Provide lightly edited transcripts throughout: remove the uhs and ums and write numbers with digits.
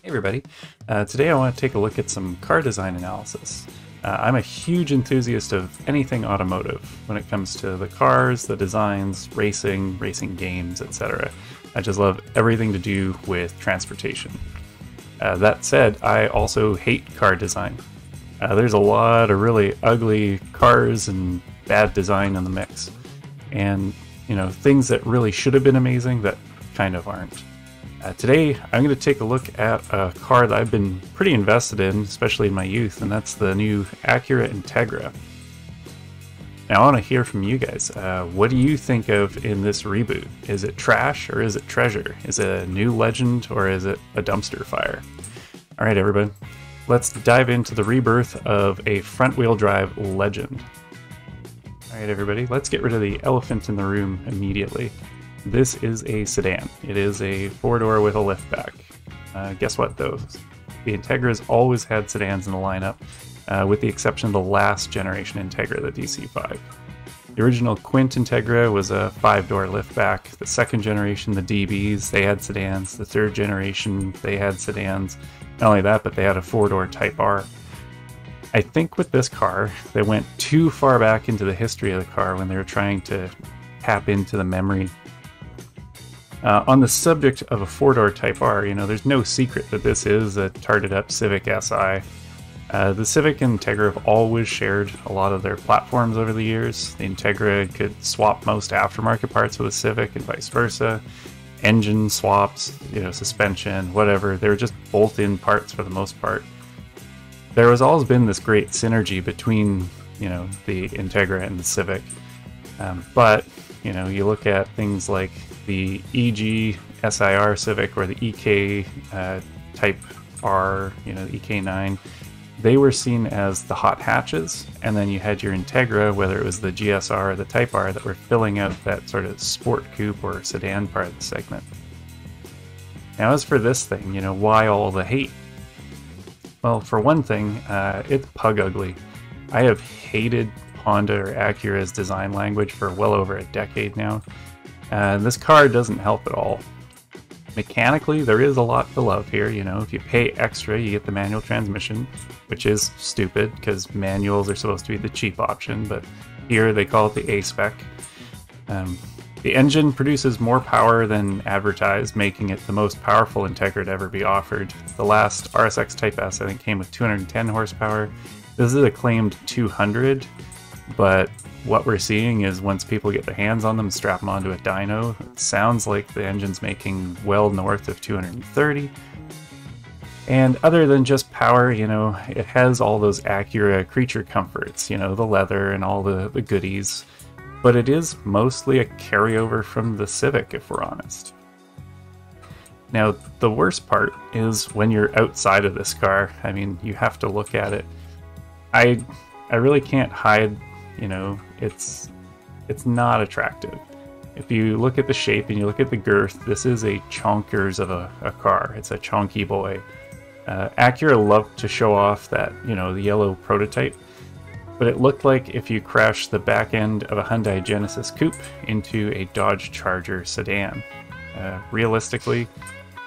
Hey everybody, today I want to take a look at some car design analysis. I'm a huge enthusiast of anything automotive when it comes to the cars, the designs, racing games, etc. I just love everything to do with transportation. That said, I also hate car design. There's a lot of really ugly cars and bad design in the mix. And, things that really should have been amazing that kind of aren't. Today, I'm going to take a look at a car that I've been pretty invested in, especially in my youth, and that's the new Acura Integra. Now, I want to hear from you guys. What do you think of in this reboot? Is it trash or is it treasure? Is it a new legend or is it a dumpster fire? All right, everybody, let's dive into the rebirth of a front-wheel drive legend. All right, everybody, let's get rid of the elephant in the room immediately. This is a sedan. It is a four-door with a liftback. Guess what, though? The Integra's always had sedans in the lineup, with the exception of the last generation Integra, the DC5. The original Quint Integra was a five-door liftback. The second generation, the DBs, they had sedans. The third generation, they had sedans. Not only that, but they had a four-door Type R. I think with this car, they went too far back into the history of the car when they were trying to tap into the memory. On the subject of a four-door Type R, there's no secret that this is a tarted-up Civic Si. The Civic and Integra have always shared a lot of their platforms over the years. The Integra could swap most aftermarket parts with the Civic and vice versa. Engine swaps, suspension, whatever. They were just bolt-in parts for the most part. There has always been this great synergy between, the Integra and the Civic. But you look at things like the EG SIR Civic or the EK Type R, the EK9, they were seen as the hot hatches, and then you had your Integra, whether it was the GSR or the Type R, that were filling out that sort of sport coupe or sedan part of the segment. Now, as for this thing, why all the hate? Well, for one thing, it's pug ugly. I have hated Honda or Acura's design language for well over a decade now. This car doesn't help at all. Mechanically, there is a lot to love here. If you pay extra, you get the manual transmission, which is stupid because manuals are supposed to be the cheap option, but here they call it the A-spec. The engine produces more power than advertised, making it the most powerful Integra to ever be offered. The last RSX Type S, I think, came with 210 horsepower. This is a claimed 200, but what we're seeing is once people get their hands on them and strap them onto a dyno, it sounds like the engine's making well north of 230. And other than just power, it has all those Acura creature comforts, the leather and all the goodies. But it is mostly a carryover from the Civic, if we're honest. Now, the worst part is when you're outside of this car. I mean, you have to look at it. I really can't hide, it's not attractive. If you look at the shape and you look at the girth, this is a chonkers of a car. It's a chonky boy. Acura loved to show off that, the yellow prototype, but it looked like if you crashed the back end of a Hyundai Genesis coupe into a Dodge Charger sedan. Realistically,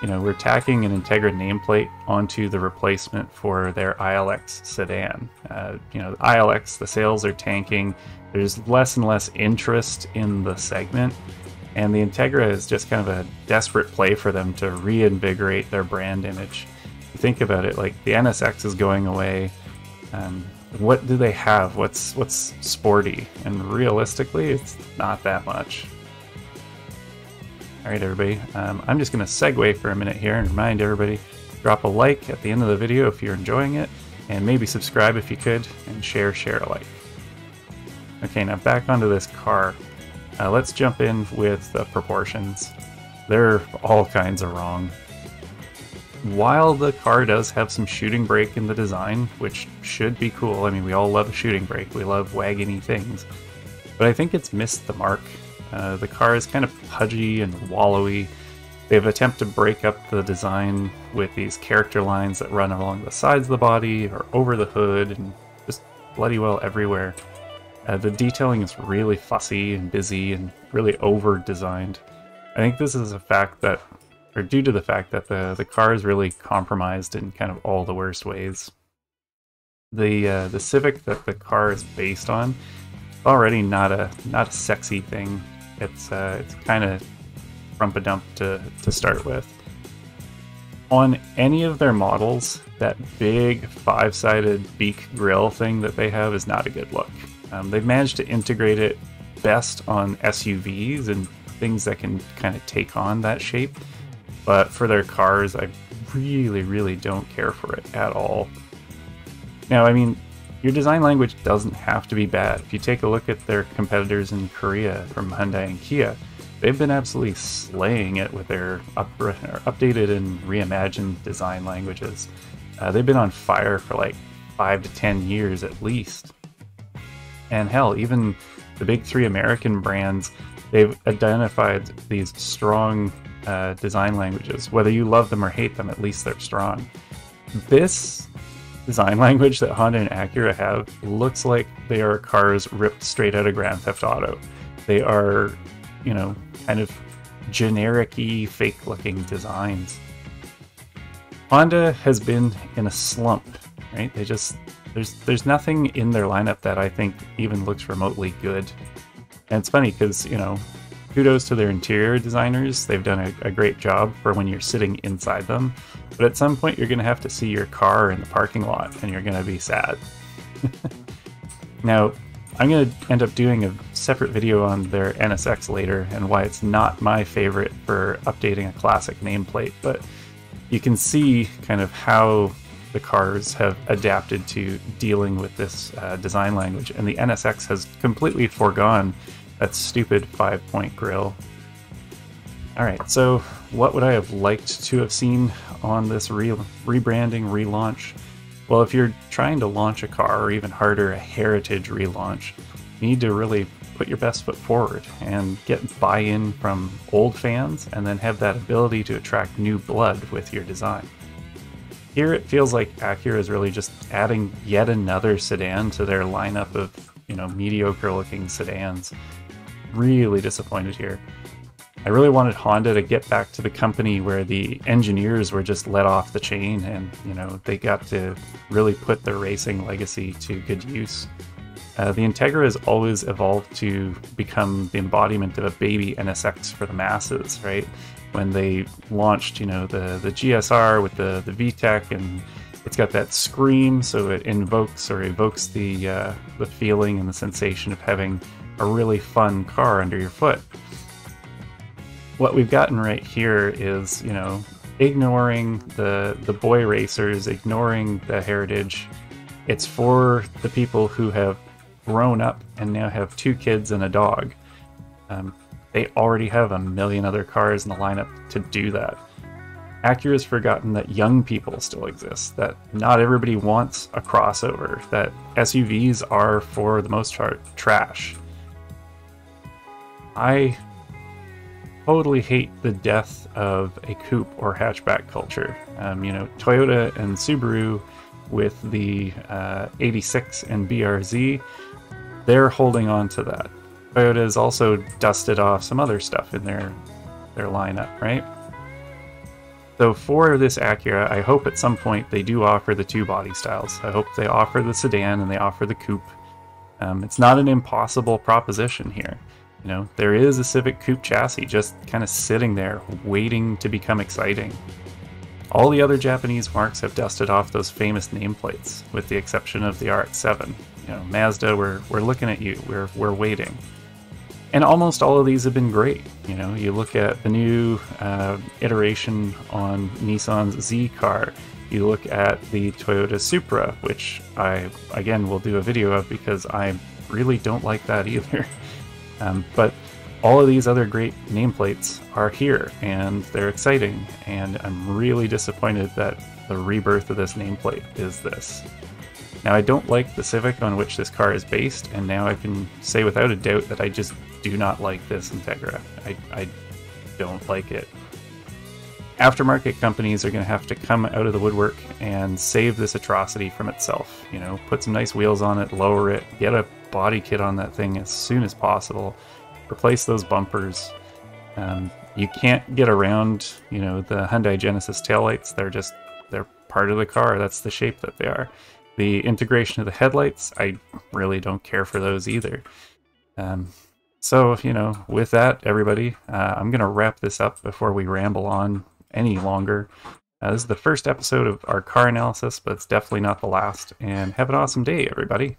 we're tacking an Integra nameplate onto the replacement for their ILX sedan. The ILX, the sales are tanking. There's less and less interest in the segment, and the Integra is just kind of a desperate play for them to reinvigorate their brand image. You think about it, like the NSX is going away. What do they have? What's sporty? And realistically, it's not that much. Alright, everybody, I'm just going to segue for a minute here and remind everybody, drop a like at the end of the video if you're enjoying it, and maybe subscribe if you could, and share alike. Okay, now back onto this car. Let's jump in with the proportions. They're all kinds of wrong. While the car does have some shooting brake in the design, which should be cool, I mean, we all love a shooting brake, we love waggony things, but I think it's missed the mark. The car is kind of pudgy and wallowy. They've attempted to break up the design with these character lines that run along the sides of the body or over the hood and just bloody well everywhere. The detailing is really fussy and busy and really over-designed. I think this is a fact that or due to the fact that the car is really compromised in kind of all the worst ways. The Civic that the car is based on, already not a sexy thing. It's kind of rumpa-dump to start with. On any of their models, that big 5-sided beak grille thing that they have is not a good look. They've managed to integrate it best on SUVs and things that can kind of take on that shape, but for their cars, I really don't care for it at all. Now, I mean, your design language doesn't have to be bad. If you take a look at their competitors in Korea from Hyundai and Kia, they've been absolutely slaying it with their updated and reimagined design languages. They've been on fire for like 5 to 10 years at least. And hell, even the big 3 American brands, they've identified these strong design languages. Whether you love them or hate them, at least they're strong. This design language that Honda and Acura have looks like they are cars ripped straight out of Grand Theft Auto. They are, you know, kind of generic-y, fake-looking designs. Honda has been in a slump, right? They just there's nothing in their lineup that I think even looks remotely good. And it's funny because, you know, kudos to their interior designers. They've done a great job for when you're sitting inside them. But at some point, you're going to have to see your car in the parking lot, and you're going to be sad. Now, I'm going to end up doing a separate video on their NSX later, and why it's not my favorite for updating a classic nameplate. But you can see kind of how the cars have adapted to dealing with this design language, and the NSX has completely foregone that stupid 5-point grille. Alright, so what would I have liked to have seen on this rebranding, relaunch? Well, if you're trying to launch a car, or even harder, a heritage relaunch, you need to really put your best foot forward and get buy-in from old fans, and then have that ability to attract new blood with your design. Here it feels like Acura is really just adding yet another sedan to their lineup of, you know, mediocre looking sedans. Really disappointed here. I really wanted Honda to get back to the company where the engineers were just let off the chain, and, you know, they got to really put their racing legacy to good use. The Integra has always evolved to become the embodiment of a baby NSX for the masses, right? When they launched, you know, the GSR with the VTEC, and it's got that scream, so it evokes the feeling and the sensation of having a really fun car under your foot. What we've gotten right here is, you know, ignoring the boy racers, ignoring the heritage. It's for the people who have grown up and now have 2 kids and a dog. They already have a million other cars in the lineup to do that. Acura's forgotten that young people still exist, that not everybody wants a crossover, that SUVs are, for the most part, trash. I totally hate the death of a coupe or hatchback culture. You know, Toyota and Subaru with the 86 and BRZ, they're holding on to that. Toyota has also dusted off some other stuff in their lineup, right? So for this Acura, I hope at some point they do offer the 2 body styles. I hope they offer the sedan and they offer the coupe. It's not an impossible proposition here. You know, there is a Civic coupe chassis just kind of sitting there waiting to become exciting. All the other Japanese marques have dusted off those famous nameplates, with the exception of the RX-7. You know, Mazda, we're looking at you, we're waiting. And almost all of these have been great. You know, you look at the new iteration on Nissan's Z car. You look at the Toyota Supra, which I, again, will do a video of because I really don't like that either. But all of these other great nameplates are here, and they're exciting, and I'm really disappointed that the rebirth of this nameplate is this. Now, I don't like the Civic on which this car is based, and now I can say without a doubt that I just do not like this Integra. I don't like it. Aftermarket companies are going to have to come out of the woodwork and save this atrocity from itself. You know, put some nice wheels on it, lower it, get a body kit on that thing as soon as possible, replace those bumpers. You can't get around, you know, the Hyundai Genesis taillights. They're part of the car. That's the shape that they are. The integration of the headlights, I really don't care for those either. So, you know, with that, everybody, I'm going to wrap this up before we ramble on any longer. This is the first episode of our car analysis, but it's definitely not the last. And have an awesome day, everybody.